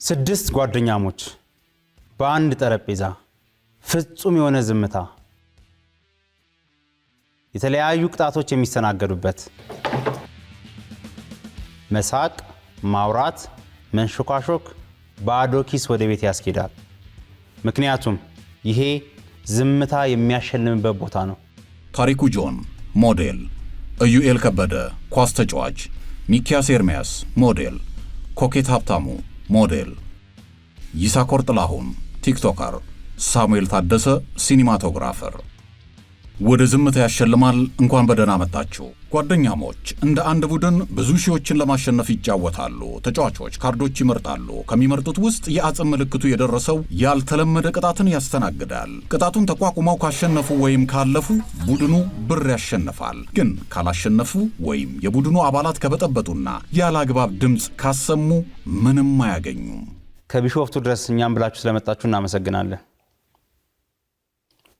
ስድስት ጓደኛሞች በአንድ ጠረጴዛ ፍጹም የሆነ ዝምታ የተለያዩ ቅጣቶች የሚስተናገዱበት መሳቅ ማውራት መንሾካሾክ ባዶ ኪስ ወደ ቤት ያስኬዳል ምክንያቱም ይሄ ዝምታ የሚያሸልምበት ቦታ ነው ታሪኩ ጆን ሞዴል ኢዩኤል ከበደ ኳስ ተጫዋች ሚኪያስ ኤርሚያስ ሞዴል ኮኬት ሀብታሙ ሞዴል ይሳኮር ጥላሁን ቲክቶከር ሳሙኤል ታደሰ ሲኒማቶግራፈር ወደ ዝምታ ያሸልማል እንኳን በደህና መጣችሁ ጓደኛሞች እንደ አንድ ቡድን ብዙ ሺዎችን ለማሸነፍ ይጫወታሉ ተጫዋቾች ካርዶች ይመርጣሉ ከሚመርጡት ውስጥ የአጽም ምልክቱ የደረሰው ያልተለመደ ቅጣትን ያስተናግዳል ቅጣቱን ተቋቁመው ካሸነፉ ወይም ካለፉ ቡድኑ ብር ያሸንፋል ግን ካላሸነፉ ወይም የቡድኑ አባላት ከበጠበጡና ያላግባብ ድምጽ ካሰሙ ምንም አያገኙም ከቢሾፍቱ ድረስ እኛም ብላችሁ ስለመጣችሁ እናመሰግናለን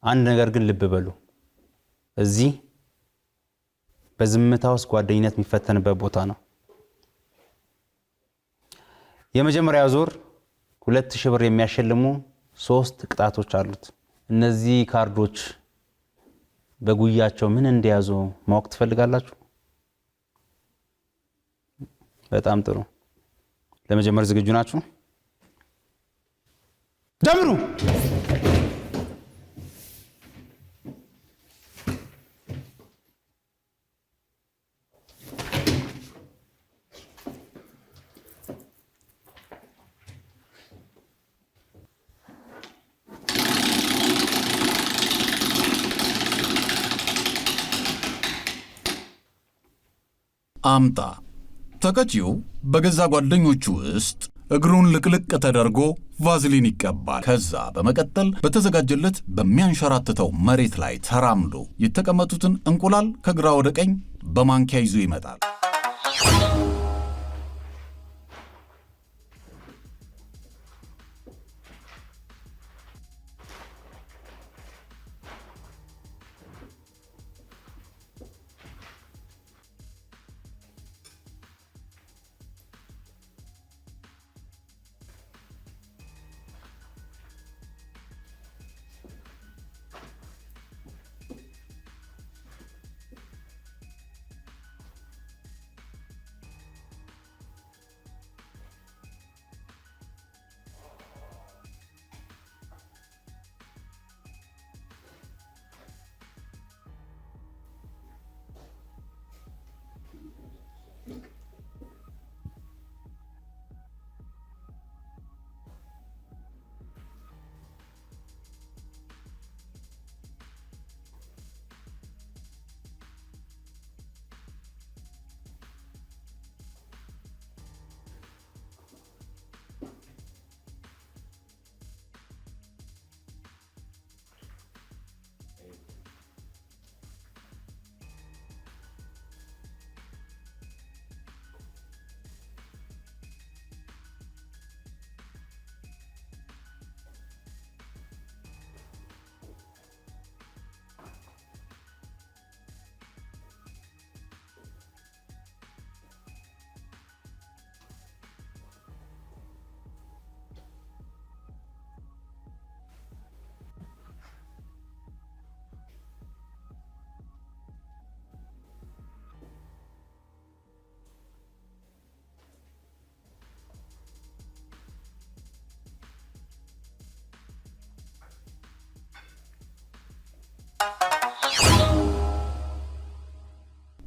አንድ ነገር ግን ልብ በሉ እዚህ በዝምታ ውስጥ ጓደኝነት የሚፈተንበት ቦታ ነው የመጀመሪያው ዙር 2000 ብር የሚያሸልሙ 3 ቅጣቶች አሉት እነዚህ ካርዶች በጉያቸው ምን እንደያዙ ማወቅ ትፈልጋላችሁ በጣም ጥሩ ለመጀመር ዝግጁ ናችሁ ጀምሩ አምጣ ተቀጪው በገዛ ጓደኞቹ ውስጥ እግሩን ልቅልቅ ተደርጎ ቫዝሊን ይቀባል ከዛ በመቀጠል በተዘጋጀለት በሚያንሸራትተው መሬት ላይ ተራምዶ የተቀመጡትን እንቁላል ከግራ ወደ ቀኝ በማንኪያ ይዞ ይመጣል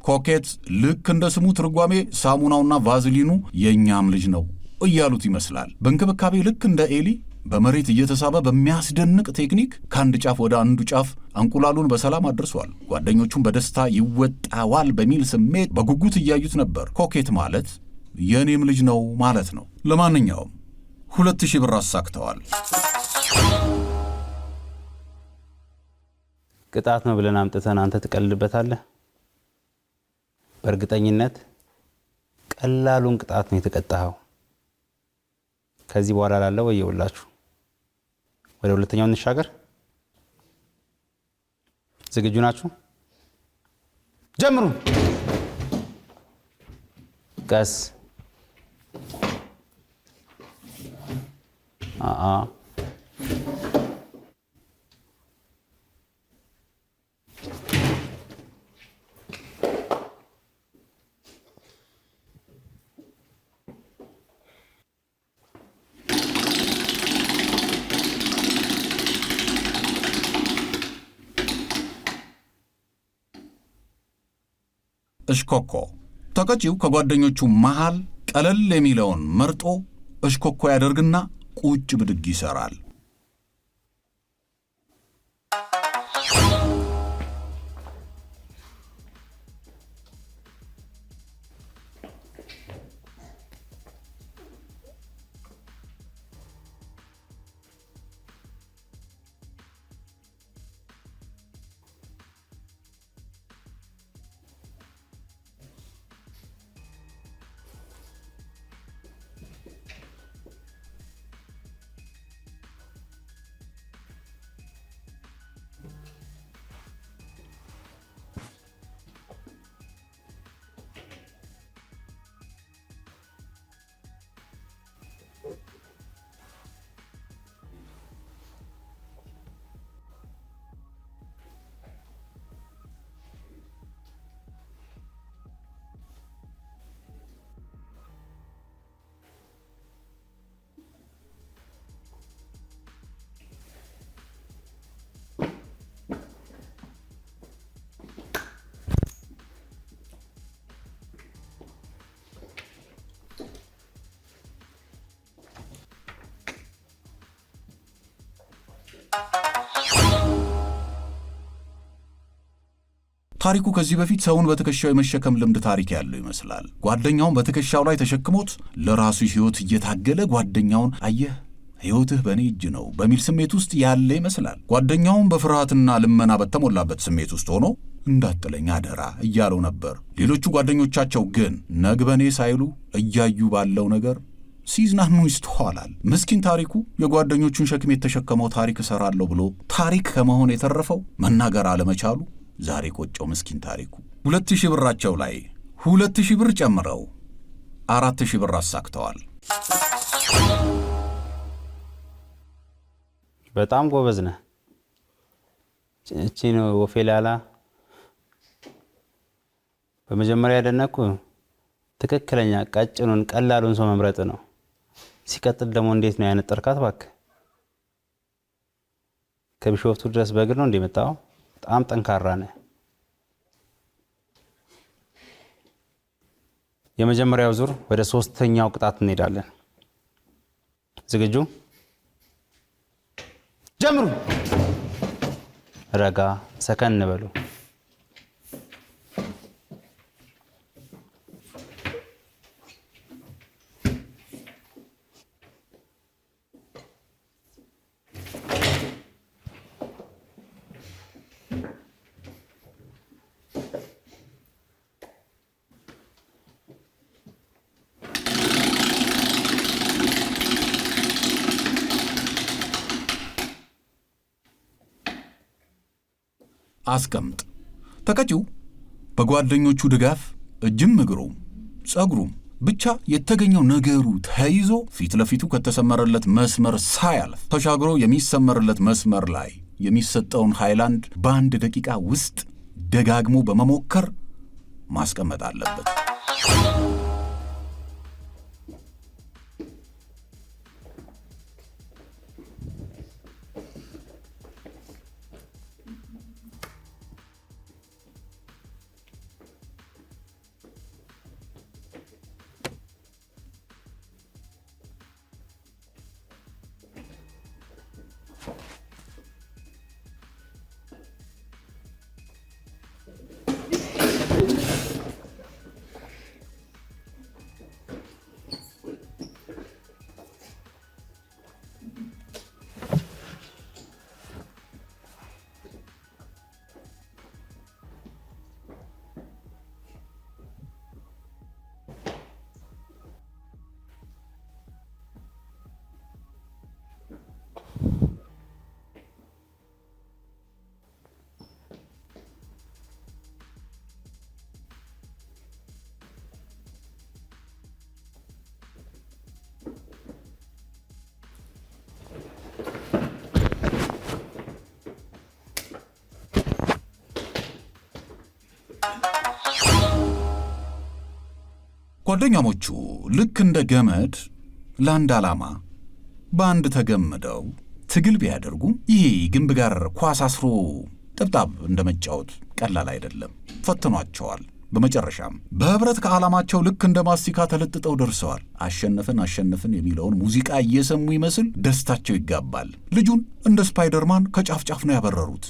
ኮኬት ልክ እንደ ስሙ ትርጓሜ ሳሙናውና ቫዝሊኑ የኛም ልጅ ነው እያሉት ይመስላል በእንክብካቤ ልክ እንደ ኤሊ በመሬት እየተሳበ በሚያስደንቅ ቴክኒክ ከአንድ ጫፍ ወደ አንዱ ጫፍ እንቁላሉን በሰላም አድርሷል ጓደኞቹም በደስታ ይወጣዋል በሚል ስሜት በጉጉት እያዩት ነበር ኮኬት ማለት የኔም ልጅ ነው ማለት ነው ለማንኛውም 2000 ብር አሳክተዋል ቅጣት ነው ብለን አምጥተን አንተ ትቀልልበታለህ በእርግጠኝነት ቀላሉን ቅጣት ነው የተቀጣኸው ከዚህ በኋላ ላለው ወየውላችሁ ወደ ሁለተኛው እንሻገር ዝግጁ ናችሁ ጀምሩ ቀስ እሽኮኮ ተቀጪው ከጓደኞቹ መሃል ቀለል የሚለውን መርጦ እሽኮኮ ያደርግና ቁጭ ብድግ ይሰራል። ታሪኩ ከዚህ በፊት ሰውን በትከሻው የመሸከም ልምድ ታሪክ ያለው ይመስላል። ጓደኛውን በትከሻው ላይ ተሸክሞት ለራሱ ሕይወት እየታገለ ጓደኛውን አየህ ሕይወትህ በእኔ እጅ ነው በሚል ስሜት ውስጥ ያለ ይመስላል። ጓደኛውን በፍርሃትና ልመና በተሞላበት ስሜት ውስጥ ሆኖ እንዳትጥለኝ አደራ እያለው ነበር። ሌሎቹ ጓደኞቻቸው ግን ነግበኔ ሳይሉ እያዩ ባለው ነገር ሲዝናኑ ይስተዋላል። ምስኪን ታሪኩ የጓደኞቹን ሸክም የተሸከመው ታሪክ እሰራለሁ ብሎ ታሪክ ከመሆን የተረፈው መናገር አለመቻሉ ዛሬ ቆጨው ምስኪን ታሪኩ። 2000 ብራቸው ላይ 2000 ብር ጨምረው 4000 ብር አሳክተዋል። በጣም ጎበዝ ነህ። እቺ ነው ወፌላላ። በመጀመሪያ ያደነኩ ትክክለኛ ቀጭኑን ቀላሉን ሰው መምረጥ ነው። ሲቀጥል ደግሞ እንዴት ነው ያነጠርካት እባክህ? ከቢሾፍቱ ድረስ በእግር ነው እንደመጣው? በጣም ጠንካራ ነህ። የመጀመሪያው ዙር ወደ 3ኛው ቅጣት እንሄዳለን። ዝግጁ? ጀምሩ። ረጋ ሰከን በሉ። አስቀምጥ። ተቀጪው በጓደኞቹ ድጋፍ እጅም እግሩም ጸጉሩም ብቻ የተገኘው ነገሩ ተይዞ ፊት ለፊቱ ከተሰመረለት መስመር ሳያልፍ ተሻግሮ የሚሰመርለት መስመር ላይ የሚሰጠውን ሃይላንድ በ1 ደቂቃ ውስጥ ደጋግሞ በመሞከር ማስቀመጥ አለበት። ጓደኛሞቹ ልክ እንደ ገመድ ለአንድ ዓላማ በአንድ ተገምደው ትግል ቢያደርጉም ይሄ ግንብ ጋር ኳስ አስሮ ጥብጣብ እንደመጫወት ቀላል አይደለም። ፈትኗቸዋል። በመጨረሻም በህብረት ከዓላማቸው ልክ እንደ ማስቲካ ተለጥጠው ደርሰዋል። አሸነፍን የሚለውን ሙዚቃ እየሰሙ ይመስል ደስታቸው ይጋባል። ልጁን እንደ ስፓይደርማን ከጫፍ ጫፍ ነው ያበረሩት።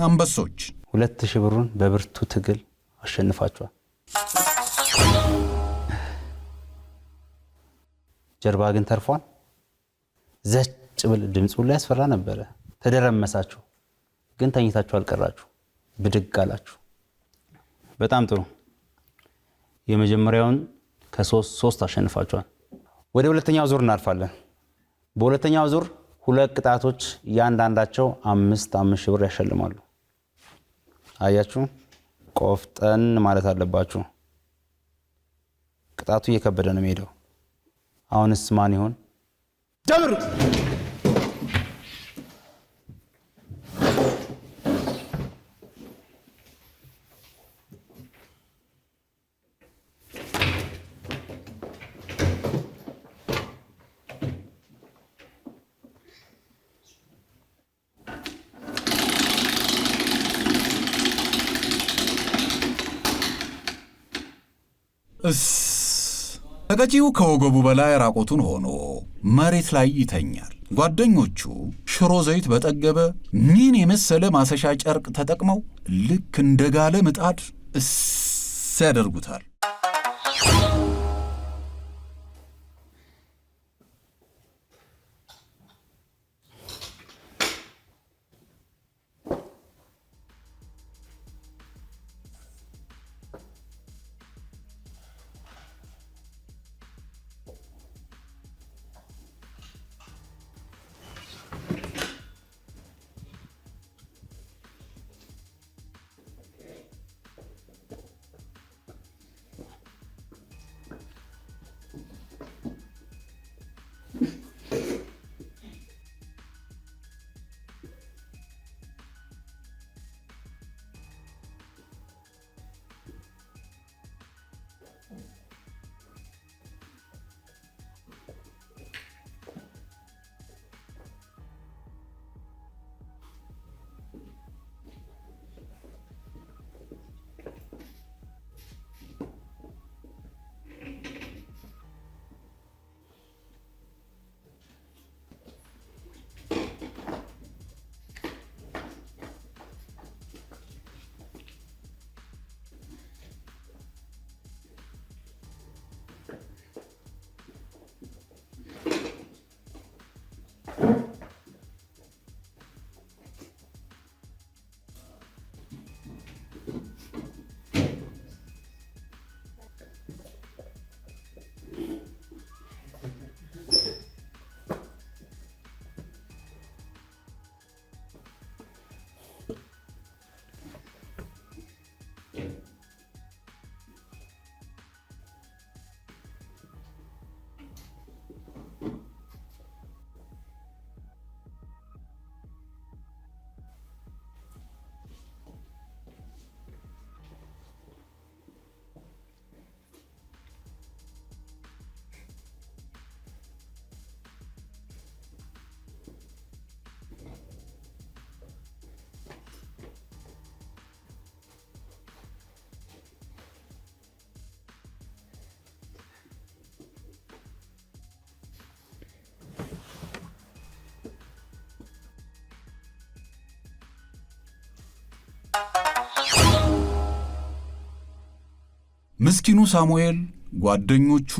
አንበሶች 2000 ብሩን በብርቱ ትግል አሸንፋቸዋል። ጀርባ ግን ተርፏል። ዘጭ ብል ድምፁ ላይ ያስፈራ ነበረ። ተደረመሳችሁ፣ ግን ተኝታችሁ አልቀራችሁ፣ ብድግ አላችሁ። በጣም ጥሩ። የመጀመሪያውን ከ3 አሸንፋችኋል። ወደ ሁለተኛው ዙር እናልፋለን። በሁለተኛው ዙር 2 ቅጣቶች እያንዳንዳቸው 5 ሺህ ብር ያሸልማሉ። አያችሁ፣ ቆፍጠን ማለት አለባችሁ። ቅጣቱ እየከበደ ነው የሚሄደው። አሁንስ ማን ይሆን? ጀምሩ። ተቀጪው ከወገቡ በላይ ራቆቱን ሆኖ መሬት ላይ ይተኛል። ጓደኞቹ ሽሮ ዘይት በጠገበ ምን የመሰለ ማሰሻ ጨርቅ ተጠቅመው ልክ እንደ ጋለ ምጣድ ያደርጉታል። ምስኪኑ ሳሙኤል ጓደኞቹ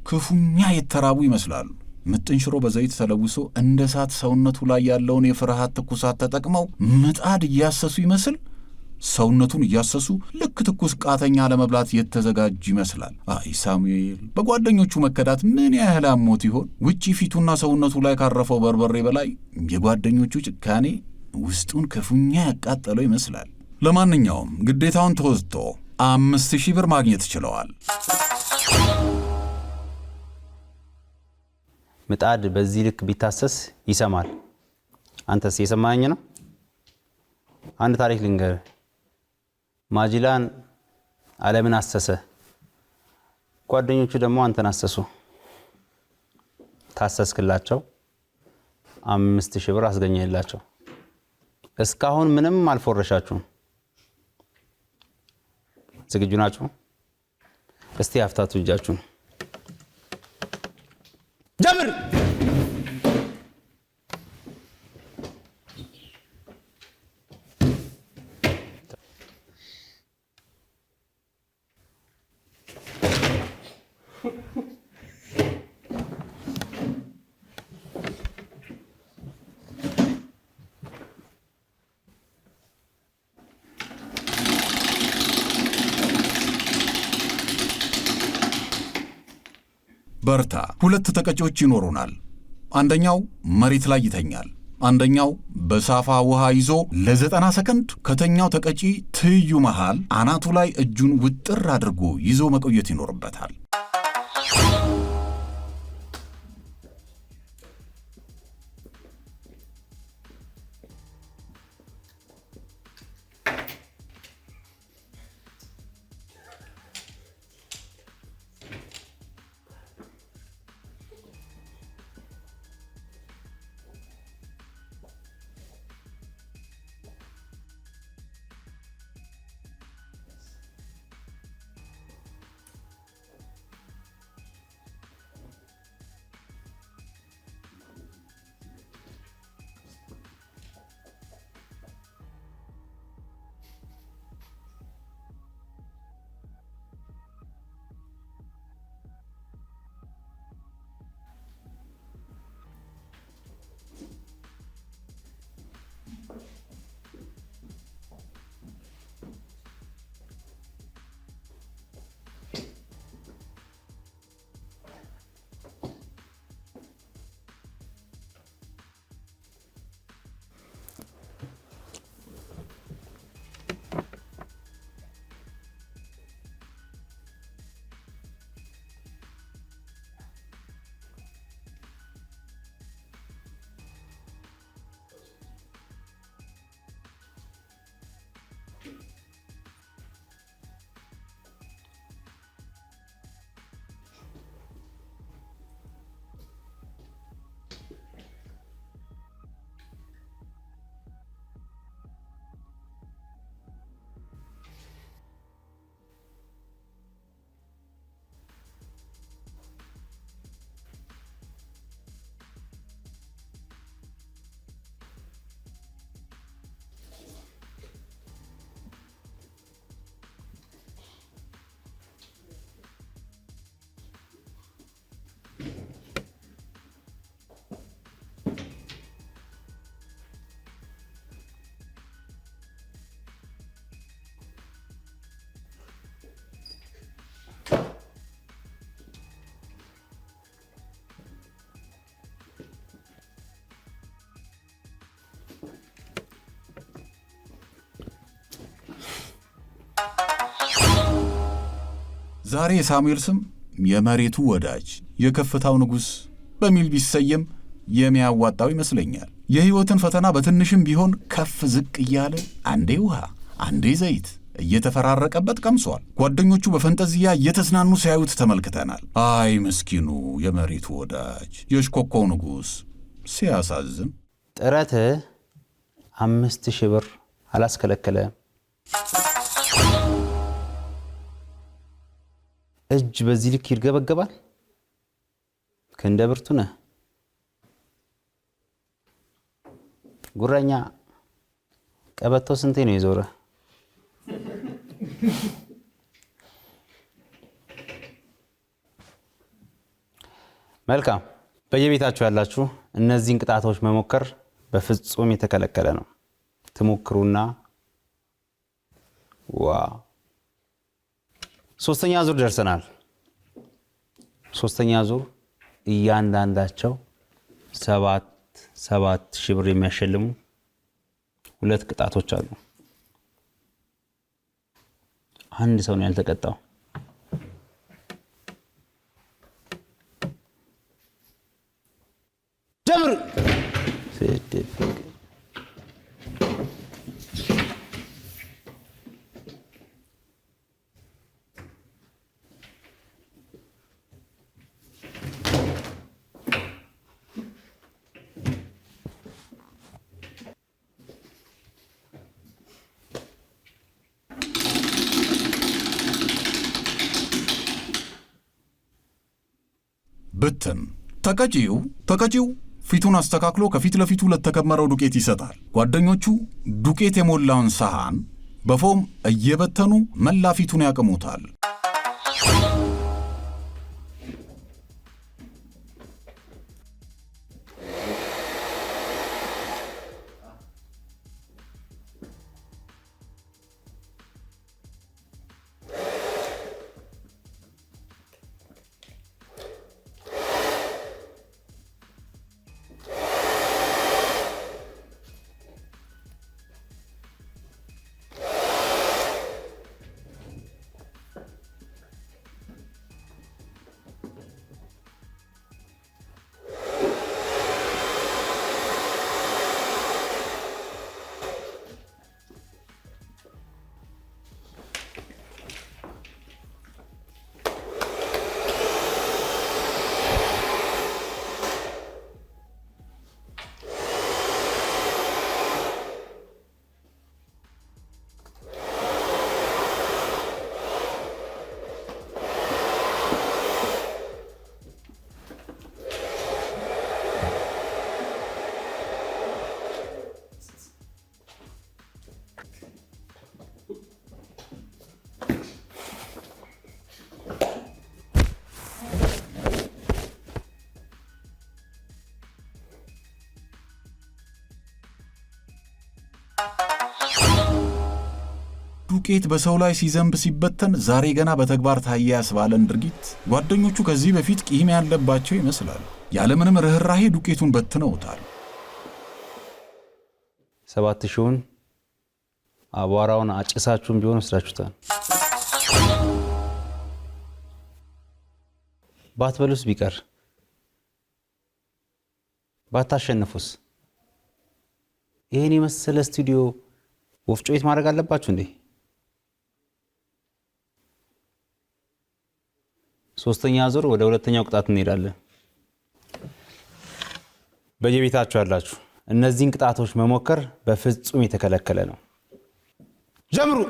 ክፉኛ የተራቡ ይመስላሉ። ምጥን ሽሮ በዘይት ተለውሶ እንደ እሳት ሰውነቱ ላይ ያለውን የፍርሃት ትኩሳት ተጠቅመው ምጣድ እያሰሱ ይመስል ሰውነቱን እያሰሱ ልክ ትኩስ ቃተኛ ለመብላት የተዘጋጁ ይመስላል። አይ ሳሙኤል በጓደኞቹ መከዳት ምን ያህል አሞት ይሆን? ውጪ ፊቱና ሰውነቱ ላይ ካረፈው በርበሬ በላይ የጓደኞቹ ጭካኔ ውስጡን ክፉኛ ያቃጠለው ይመስላል። ለማንኛውም ግዴታውን ተወጥቶ 5000 ብር ማግኘት ችለዋል። ምጣድ በዚህ ልክ ቢታሰስ ይሰማል። አንተስ የሰማኸኝ ነው? አንድ ታሪክ ልንገር። ማጅላን ዓለምን አሰሰ። ጓደኞቹ ደግሞ አንተን አሰሱ። ታሰስክላቸው 5000 ብር አስገኘህላቸው። እስካሁን ምንም አልፎረሻችሁም። ዝግጁ ናችሁ? እስቲ አፍታቱ እጃችሁን። ጀምር። በርታ። 2 ተቀጪዎች ይኖሩናል። አንደኛው መሬት ላይ ይተኛል። አንደኛው በሳፋ ውሃ ይዞ ለ90 ሰከንድ ከተኛው ተቀጪ ትይዩ መሃል አናቱ ላይ እጁን ውጥር አድርጎ ይዞ መቆየት ይኖርበታል። ዛሬ የሳሙኤል ስም የመሬቱ ወዳጅ የከፍታው ንጉሥ በሚል ቢሰየም የሚያዋጣው ይመስለኛል። የሕይወትን ፈተና በትንሽም ቢሆን ከፍ ዝቅ እያለ አንዴ ውሃ አንዴ ዘይት እየተፈራረቀበት ቀምሷል። ጓደኞቹ በፈንጠዚያ እየተዝናኑ ሲያዩት ተመልክተናል። አይ ምስኪኑ የመሬቱ ወዳጅ የሽኮኮው ንጉሥ ሲያሳዝን። ጥረት 5000 ብር አላስከለከለም። እጅ በዚህ ልክ ይርገበገባል። ክንደ ብርቱ ነህ ጉረኛ። ቀበቶ ስንቴ ነው የዞረ? መልካም። በየቤታችሁ ያላችሁ እነዚህን ቅጣቶች መሞከር በፍጹም የተከለከለ ነው። ትሞክሩና ዋው! 3ኛ ዙር ደርሰናል። 3ኛ ዙር እያንዳንዳቸው 7,000 ብር የሚያሸልሙ 2 ቅጣቶች አሉ። አንድ ሰው ነው ያልተቀጣው። ጀምር። ብትን ተቀጪው ፊቱን አስተካክሎ ከፊት ለፊቱ ለተከመረው ዱቄት ይሰጣል። ጓደኞቹ ዱቄት የሞላውን ሰሃን በፎም እየበተኑ መላ ፊቱን ያቅሙታል። ዱቄት በሰው ላይ ሲዘንብ ሲበተን ዛሬ ገና በተግባር ታየ ያስባለን ድርጊት ጓደኞቹ ከዚህ በፊት ቂም ያለባቸው ይመስላል። ያለምንም ርህራሄ ዱቄቱን በትነውታል። 7000ን አቧራውን አጭሳችሁም ቢሆን ወስዳችሁታል። ባትበሉስ ቢቀር ባታሸንፉስ? ይሄን የመሰለ ስቱዲዮ ወፍጮ ቤት ማድረግ አለባችሁ እንዴ? ሶስተኛ ዙር ወደ ሁለተኛው ቅጣት እንሄዳለን። በየቤታችሁ ያላችሁ እነዚህን ቅጣቶች መሞከር በፍጹም የተከለከለ ነው። ጀምሩ።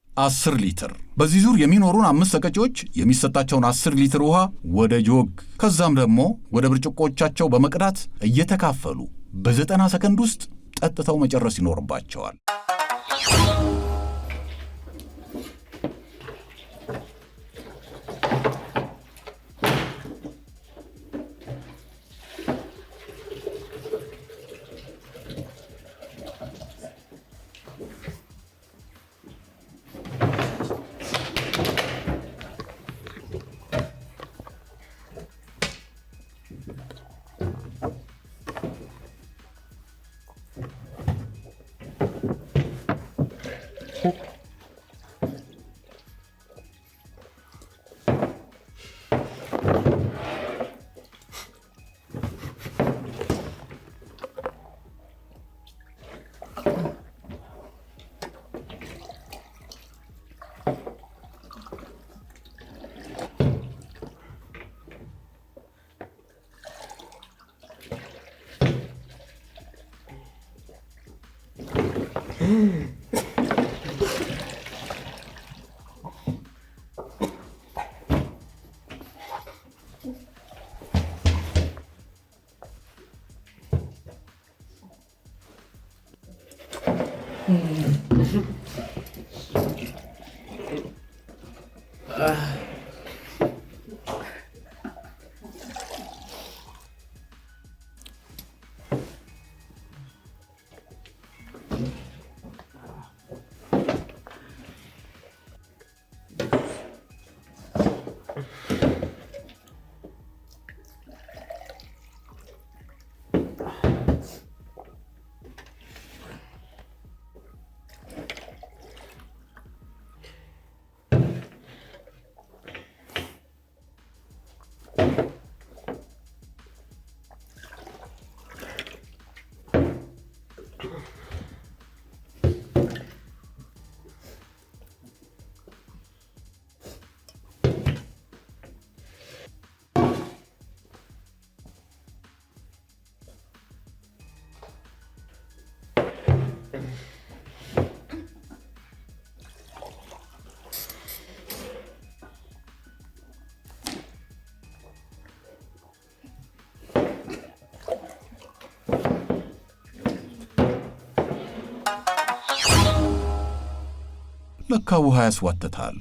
አስር ሊትር በዚህ ዙር የሚኖሩን 5 ተቀጪዎች የሚሰጣቸውን 10 ሊትር ውሃ ወደ ጆግ ከዛም ደግሞ ወደ ብርጭቆቻቸው በመቅዳት እየተካፈሉ በ90 ሰከንድ ውስጥ ጠጥተው መጨረስ ይኖርባቸዋል። ለካ ውሃ ያስዋትታል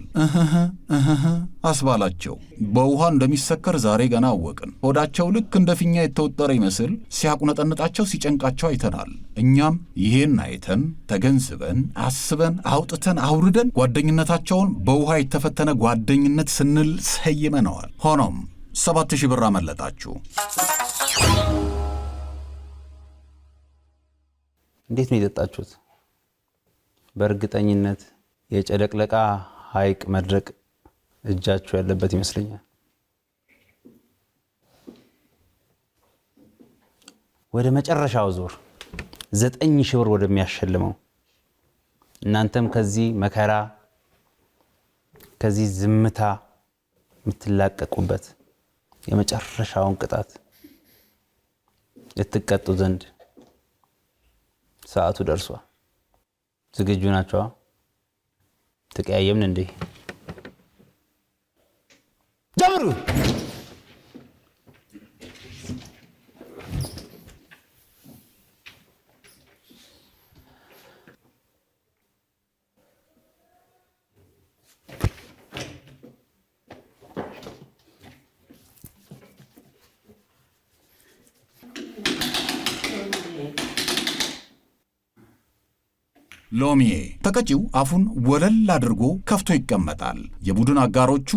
አስባላቸው። በውሃ እንደሚሰከር ዛሬ ገና አወቅን። ሆዳቸው ልክ እንደ ፊኛ የተወጠረ ይመስል ሲያቁነጠንጣቸው ሲጨንቃቸው አይተናል። እኛም ይሄን አይተን ተገንዝበን አስበን አውጥተን አውርደን ጓደኝነታቸውን በውሃ የተፈተነ ጓደኝነት ስንል ሰይመነዋል። ሆኖም 7000 ብር አመለጣችሁ። እንዴት ነው የጠጣችሁት? በእርግጠኝነት የጨለቅለቃ ሐይቅ መድረቅ እጃችሁ ያለበት ይመስለኛል። ወደ መጨረሻው ዙር 9000 ብር ወደሚያሸልመው እናንተም ከዚህ መከራ ከዚህ ዝምታ የምትላቀቁበት የመጨረሻውን ቅጣት ልትቀጡ ዘንድ ሰዓቱ ደርሷል። ዝግጁ ናቸው? ተቀያየምን እንዴ? ጀምሩ። ሎሚዬ ተቀጪው አፉን ወለል አድርጎ ከፍቶ ይቀመጣል። የቡድን አጋሮቹ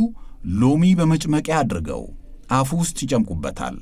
ሎሚ በመጭመቂያ አድርገው አፉ ውስጥ ይጨምቁበታል።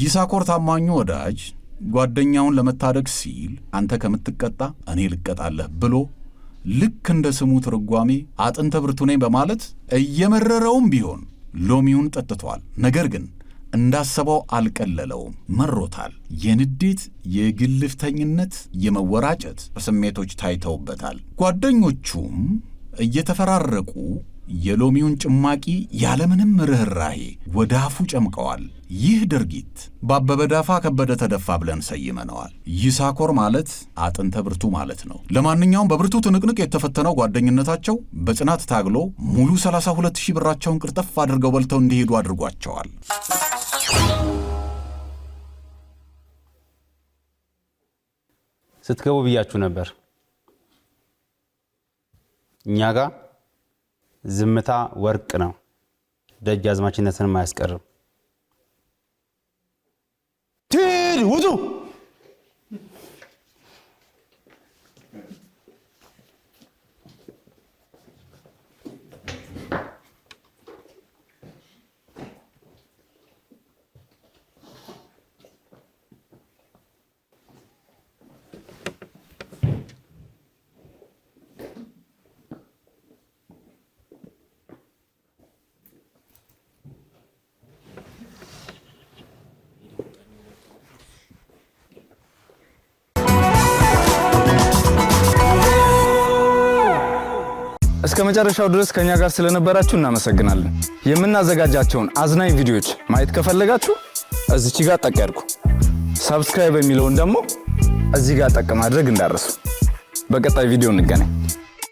ይሳኮር ታማኙ ወዳጅ ጓደኛውን ለመታደግ ሲል አንተ ከምትቀጣ እኔ ልቀጣለህ ብሎ ልክ እንደ ስሙ ትርጓሜ አጥንተ ብርቱ ነኝ በማለት እየመረረውም ቢሆን ሎሚውን ጠጥቷል። ነገር ግን እንዳሰበው አልቀለለውም፣ መሮታል። የንዴት፣ የግልፍተኝነት፣ የመወራጨት ስሜቶች ታይተውበታል። ጓደኞቹም እየተፈራረቁ የሎሚውን ጭማቂ ያለምንም ርህራሄ ወደ አፉ ጨምቀዋል። ይህ ድርጊት በአበበ ዳፋ ከበደ ተደፋ ብለን ሰይመነዋል። ይሳኮር ማለት አጥንተ ብርቱ ማለት ነው። ለማንኛውም በብርቱ ትንቅንቅ የተፈተነው ጓደኝነታቸው በጽናት ታግሎ ሙሉ 32,000 ብራቸውን ቅርጥፍ አድርገው በልተው እንዲሄዱ አድርጓቸዋል። ስትገቡ ብያችሁ ነበር። እኛ ጋር ዝምታ ወርቅ ነው፣ ደጃዝማችነትንም አያስቀርም። ሂድ ውጡ። እስከ መጨረሻው ድረስ ከኛ ጋር ስለነበራችሁ እናመሰግናለን። የምናዘጋጃቸውን አዝናኝ ቪዲዮዎች ማየት ከፈለጋችሁ እዚች ጋር ጠቅ ያድርጉ። ሰብስክራይብ የሚለውን ደግሞ እዚህ ጋር ጠቅ ማድረግ እንዳረሱ። በቀጣይ ቪዲዮ እንገናኝ።